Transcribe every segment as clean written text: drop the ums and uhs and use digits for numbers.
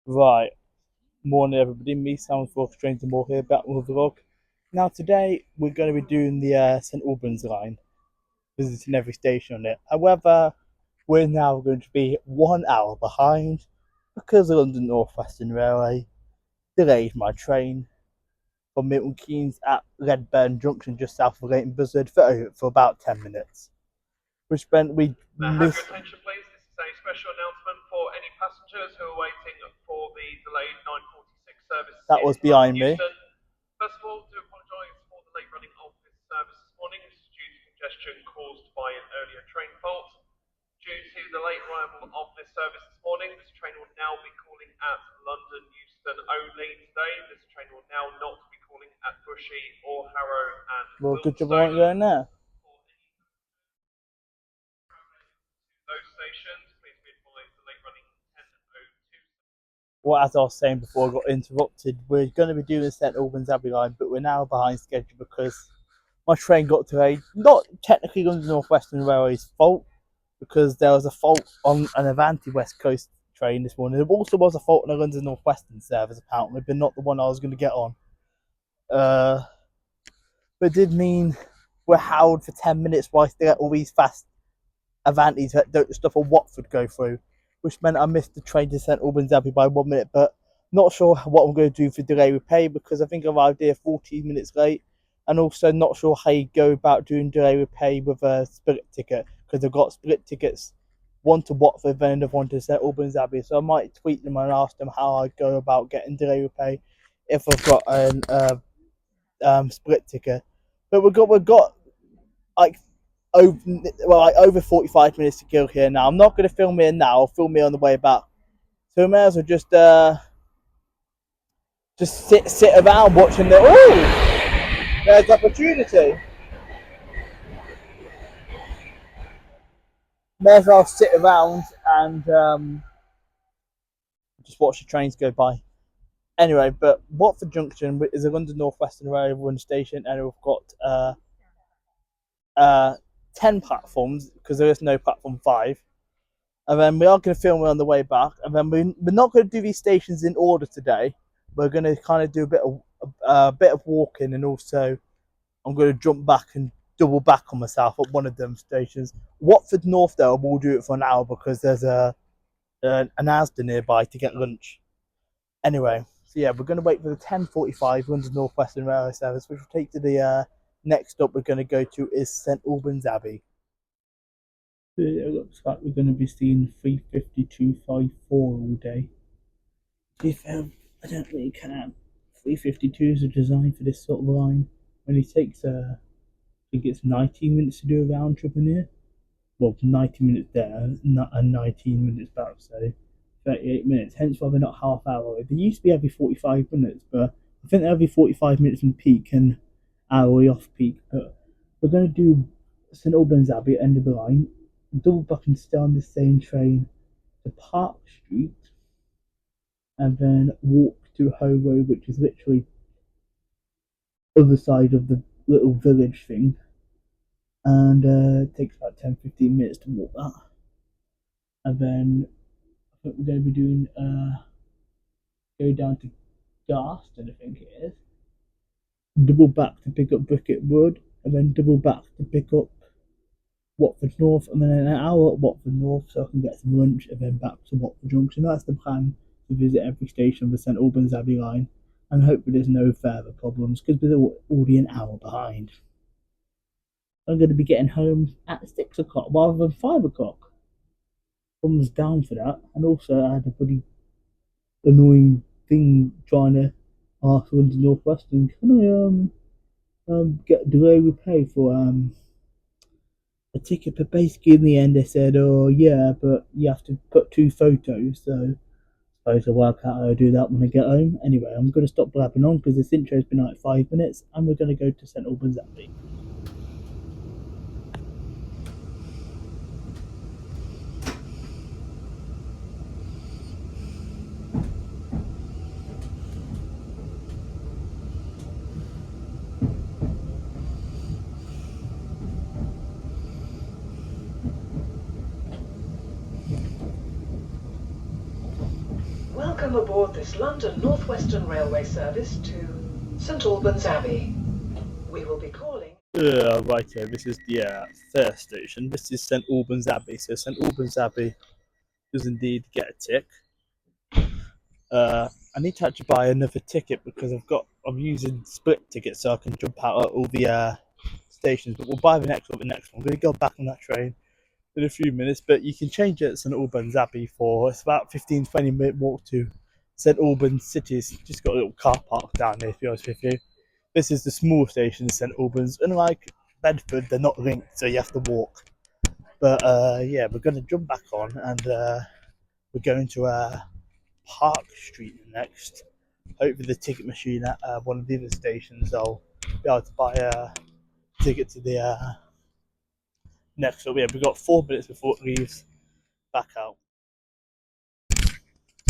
Right, morning everybody, me Sam for Stranger More here, back with a vlog. Now today we're going to be doing the St Albans line, visiting every station on it. However, we're now going to be 1 hour behind because the London Northwestern Railway delayed my train from Milton Keynes at Redburn Junction just south of Leighton Buzzard for about 10 minutes. Which meant we Have your attention, please. This is a special announcement for any passengers who are waiting for the delayed 9:46 service. That was behind me. First of all, do apologise for the late running of this service this morning. This is due to congestion caused by an earlier train fault. Due to the late arrival of this service this morning, this train will now be calling at London Euston only today. This train will now not be calling at Bushy or Harrow and Well, good job Wilmstone. I going there. Those stations, please be advised the late running 10:02. Well, as I was saying before I got interrupted, we're going to be doing the St Albans Abbey line, but we're now behind schedule because my train got delayed. Not technically London Northwestern Railway's fault, because there was a fault on an Avanti West Coast train this morning. There also was a fault on a London Northwestern service, apparently, but not the one I was going to get on. But it did mean we're held for 10 minutes whilst they let all these fast Avantis that don't stuff on Watford go through, which meant I missed the train to St Albans Abbey by 1 minute. But not sure what I'm going to do for delay with pay because I think I arrived here 14 minutes late, and also not sure how you go about doing delay with pay with a split ticket because I've got split tickets, one to Watford and another one to St Albans Abbey. So I might tweet them and ask them how I go about getting delay with pay if I've got an split ticket. But we've got like over 45 minutes to go here now. I'm not going to film here now. I'll film here on the way back. So we may as well just sit around watching the. Oh, there's opportunity. May as well sit around and just watch the trains go by. Anyway, but Watford Junction is a London Northwestern Railway station, and we've got 10 platforms because there is no platform 5. And then we are going to film it on the way back. And then we're not going to do these stations in order today. We're going to kind of do a bit of walking, and also I'm going to jump back and double back on myself at one of them stations. Watford North, though, we'll do it for an hour because there's an Asda nearby to get lunch. Anyway, so yeah, we're going to wait for the 10:45 London Northwestern Railway service, which will take to the next stop we're going to go to is St Albans Abbey. It looks like we're going to be seeing 352.54 all day. To be fair, I don't really care. 352s are designed for this sort of line. When it takes, I think it's 19 minutes to do a round trip in here. Well, 90 minutes there and 19 minutes back, so 38 minutes. Hence why they're not half hour. They used to be every 45 minutes, but I think they're every 45 minutes in peak and hourly off peak. But we're going to do St Albans Abbey at end of the line, double back and stay on the same train to Park Street, and then walk to Hoe Road, which is literally other side of the little village thing, and it takes about 10-15 minutes to walk that. And then I think we're going to be doing go down to Garston, I think it is, double back to pick up Bricket Wood, and then double back to pick up Watford North, and then an hour at Watford North so I can get some lunch, and then back to Watford Junction. That's the plan, to visit every station of the St Albans Abbey line, and hopefully there's no further problems because we're already an hour behind. I'm going to be getting home at 6 o'clock rather than 5 o'clock. Thumbs down for that. And also I had a pretty annoying thing trying to ask London Northwestern, can I get delay with pay for a ticket, but basically in the end they said, oh yeah, but you have to put 2 photos, so I suppose I'll work out how to do that when I get home. Anyway, I'm going to stop blabbing on because this intro's been like 5 minutes, and we're going to go to St Albans Abbey. Welcome aboard this London Northwestern Railway service to St Albans Abbey. We will be calling... Right here, this is the first station. This is St Albans Abbey. So St Albans Abbey does indeed get a tick. I need to actually buy another ticket because I'm using split tickets so I can jump out at all the stations. But we'll buy the next one. I'm going to go back on that train in a few minutes. But you can change it at St Albans Abbey for it's about 15-20 minute walk to St Albans City. It's just got a little car park down there. To be honest with you, this is the small station, St Albans. Unlike Bedford, they're not linked, so you have to walk. But yeah, we're going to jump back on and we're going to Park Street next. Hopefully the ticket machine at one of the other stations, I'll be able to buy a ticket to the next. So yeah, we've got 4 minutes before it leaves back out.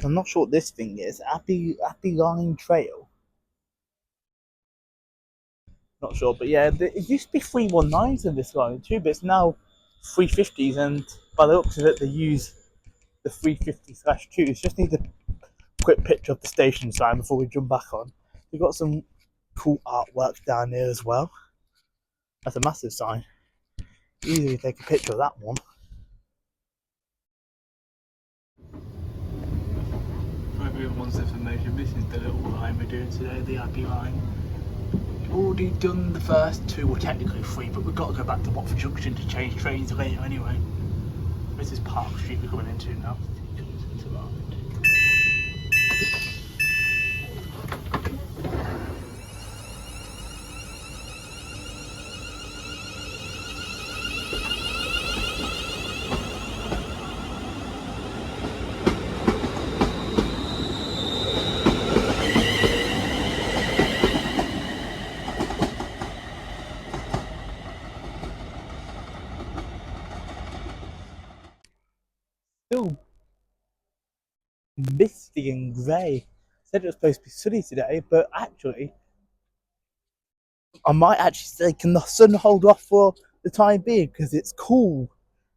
I'm not sure what this thing is. Abbey Line Trail. Not sure, but yeah, it used to be 319s in this line too, but it's now 350s, and by the looks of it, they use the 350/2. Just need a quick picture of the station sign before we jump back on. We've got some cool artwork down here as well. That's a massive sign. Easily take a picture of that one. For everyone's information, this is the little line we're doing today, the Abbey Line. Already done the first 2, well technically 3, but we've got to go back to Watford Junction to change trains later anyway. This is Park Street we're coming into now. Still misty and grey. Said it was supposed to be sunny today, but actually, I might actually say, can the sun hold off for the time being because it's cool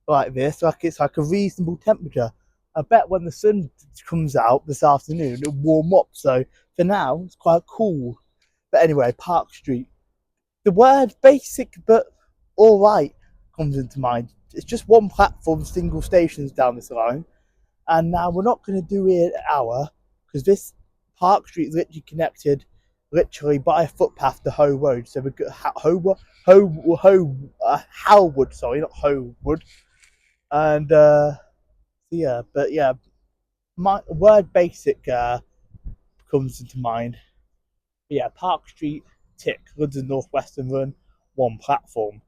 like this, like it's like a reasonable temperature. I bet when the sun comes out this afternoon, it'll warm up. So for now, it's quite cool. But anyway, Park Street. The word basic but alright comes into mind. It's just one platform, single stations down this line. And now we're not going to do it an hour because this Park Street is literally connected by a footpath to Hoe Road. So we've got Howwood, sorry, not Howood. And yeah, but yeah, my word basic comes into mind. But yeah, Park Street, tick, London Northwestern run, one platform.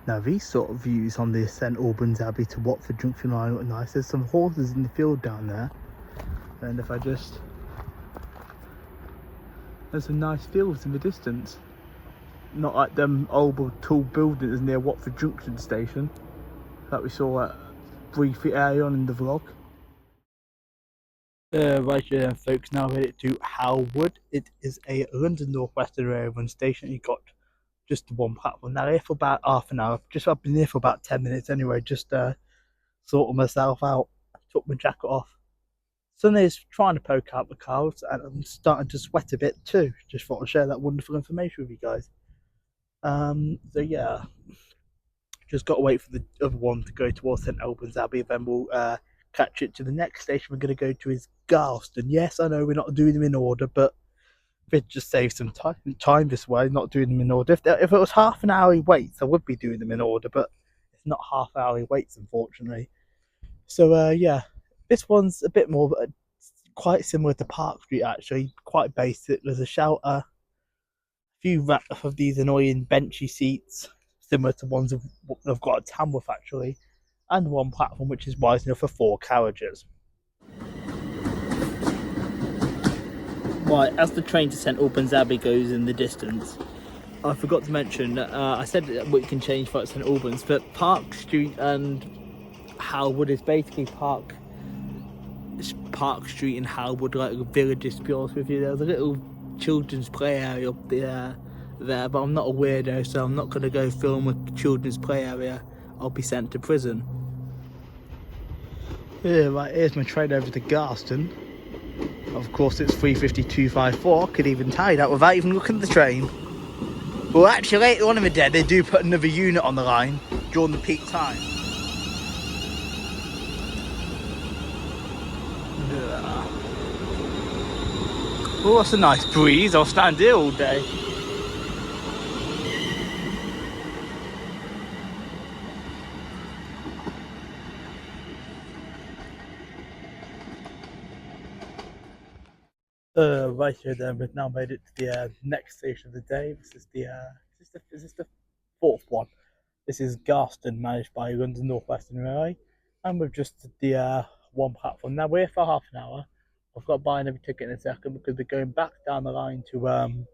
Now these sort of views on the St Albans Abbey to Watford Junction line look nice. There's some horses in the field down there, and if I just, there's some nice fields in the distance. Not like them old tall buildings near Watford Junction station that we saw briefly earlier on in the vlog. Right here, folks, now headed to Howwood. It is a London Northwestern Railway station. You got just one platform. Now here for about half an hour. I've been here for about 10 minutes anyway, just sorting myself out. Took my jacket off. Sun is trying to poke out the clouds, and I'm starting to sweat a bit too. Just thought I'd share that wonderful information with you guys. So yeah, just got to wait for the other one to go towards St Albans Abbey, then we'll catch it to the next station we're going to go to is Garston. Yes, I know we're not doing them in order, but it just saves some time this way, not doing them in order. If it was half an hour waits, I would be doing them in order, but it's not half hour waits, unfortunately. So yeah, this one's a bit more, quite similar to Park Street actually, quite basic. There's a shelter, a few of these annoying benchy seats, similar to ones I've got at Tamworth actually, and one platform which is wide enough for 4 carriages. Right, as the train to St Albans Abbey goes in the distance, I forgot to mention, I said that we can change for St Albans, but Park Street and Howwood is basically Park Street and Howwood, like villages, to be honest with you. There's a little children's play area up there, but I'm not a weirdo, so I'm not going to go film a children's play area. I'll be sent to prison. Yeah, right, here's my train over to Garston. Of course, it's 3:52.54. I could even tell you that without even looking at the train. Well, actually, later on in the day, they do put another unit on the line during the peak time. Oh, that's a nice breeze. I'll stand here all day. Right here then, we've now made it to the next station of the day. This is the fourth one. This is Garston, managed by London Northwestern Railway, and we've just the one platform. Now we're here for half an hour. I've got to buy another ticket in a second because we're going back down the line to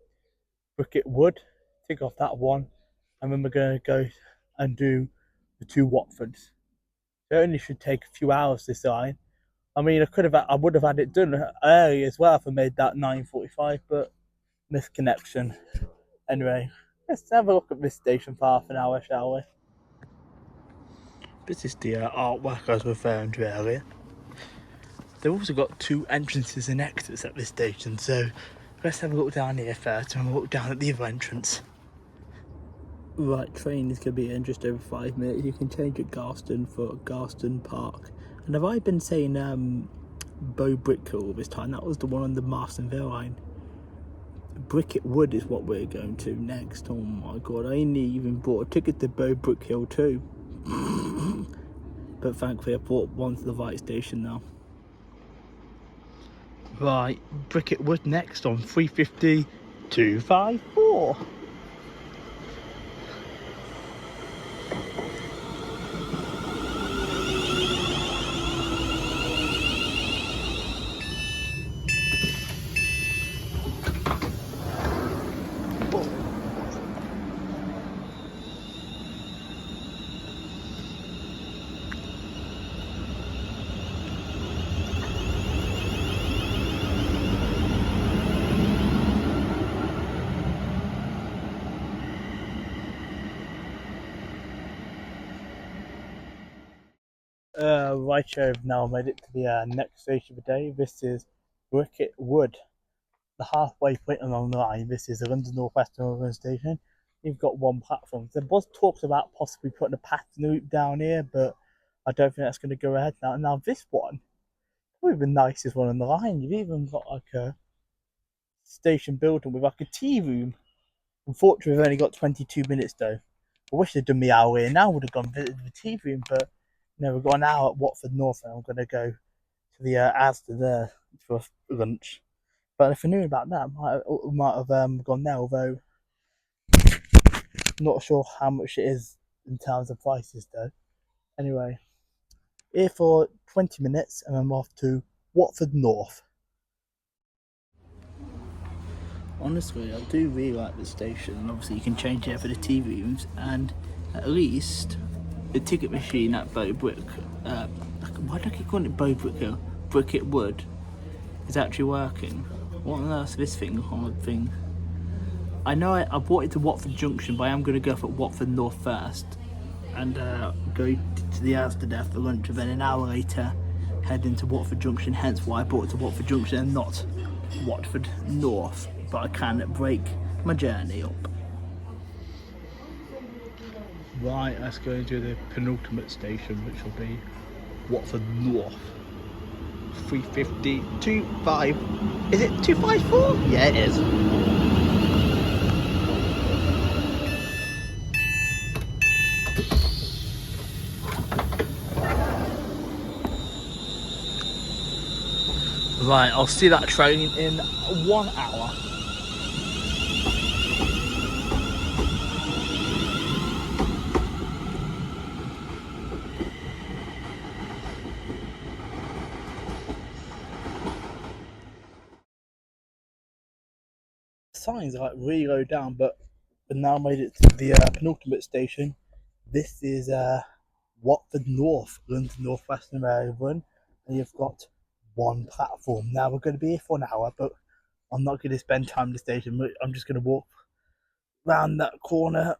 Bricket Wood, tick off that one, and then we're going to go and do the two Watfords. It only should take a few hours this line. I mean, I would have had it done early as well if I made that 9:45, but misconnection. Anyway, let's have a look at this station for half an hour, shall we? This is the artwork I was referring to earlier. They've also got two entrances and exits at this station, so let's have a look down here first and we'll look down at the other entrance. Right, train is going to be in just over 5 minutes. You can change at Garston for Garston Park. And have I been saying Bow Brickhill all this time? That was the one on the Marstonville line. Bricket Wood is what we're going to next. Oh my god, I ain't even bought a ticket to Bow Brickhill too. But thankfully I bought one to the right station now. Right, Bricket Wood next on 3:50.254. Right here, I've now made it to the next station of the day. This is Bricket Wood, the halfway point along the line. This is the London Northwestern Railway Station. You've got one platform. There was talks about possibly putting a passenger loop down here, but I don't think that's going to go ahead now. Now this one, probably the nicest one on the line. You've even got like a station building with like a tea room. Unfortunately, we've only got 22 minutes though. I wish they'd done me hour here now. Would have gone visit the tea room, but no, we've got an hour at Watford North, and I'm going to go to the Asda there for lunch. But if I knew about that, I might have gone there. Although not sure how much it is in terms of prices though. Anyway, here for 20 minutes, and I'm off to Watford North. Honestly, I do really like the station, and obviously you can change it for the tea rooms, and at least the ticket machine at why do I keep calling it Bricket Wood, is actually working. What on earth is this thing on the thing? I know I brought it to Watford Junction, but I am going to go for Watford North first, and go to the Asda there for lunch, and then an hour later head into Watford Junction, hence why I brought it to Watford Junction and not Watford North. But I can break my journey up. Right, let's go into the penultimate station, which will be Watford North. 3:50.25. Is it 254? Yeah, it is. Right, I'll see that train in 1 hour. Signs are like really low down, but we've now made it to the penultimate station. This is Watford North, London Northwestern Railway, and you've got one platform. Now we're going to be here for an hour, but I'm not going to spend time in the station. I'm just going to walk round that corner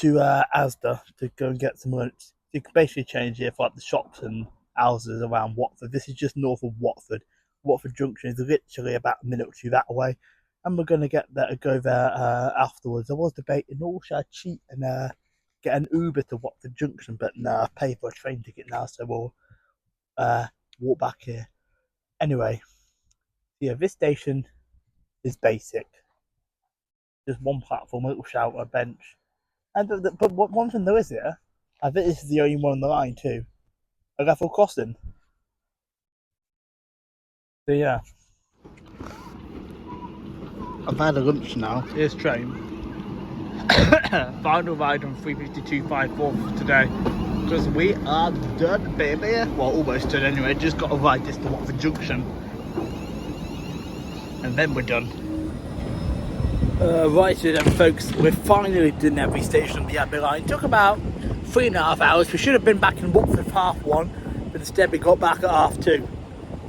to Asda to go and get some lunch. You can basically change here for like the shops and houses around Watford. This is just north of Watford. Watford Junction is literally about a minute or two that way, and we're going to go there afterwards. I was debating, should I cheat and get an Uber to Watford Junction, but no, I pay for a train ticket now, so we'll walk back here. Anyway, yeah, this station is basic. Just one platform, a little shelter, bench. But one thing there is here, I think this is the only one on the line too, a level crossing. So yeah, I've had a lunch now. Here's train. Final ride on 352.54 for today, because we are done, baby. Well, almost done anyway. Just got to ride this to Watford Junction, and then we're done. Right then, folks, we're finally done every station on the Abbey Line. It took about 3.5 hours. We should have been back in Watford for 1:30, but instead we got back at 2:30.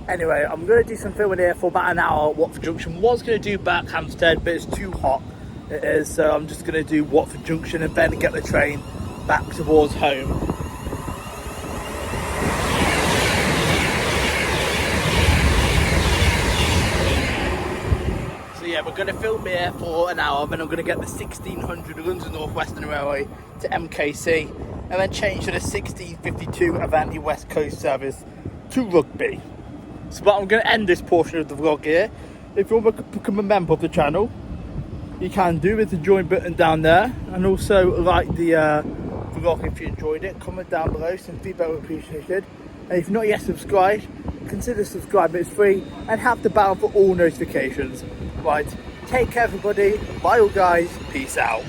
Anyway, I'm going to do some filming here for about an hour at Watford Junction. Was going to do back Hampstead, but it's too hot. It is, so I'm just going to do Watford Junction and then get the train back towards home. So yeah, we're going to film here for an hour, then I'm going to get the 1600 London Northwestern Railway to MKC, and then change to the 1652 Avanti West Coast service to Rugby. So but I'm going to end this portion of the vlog here. If you want to become a member of the channel, you can do with the join button down there, and also like the vlog if you enjoyed it. Comment down below, some feedback would be appreciated. And if you're not yet subscribed, consider subscribing, it's free, and have the bell for all notifications. Right, take care everybody, bye all guys, peace out.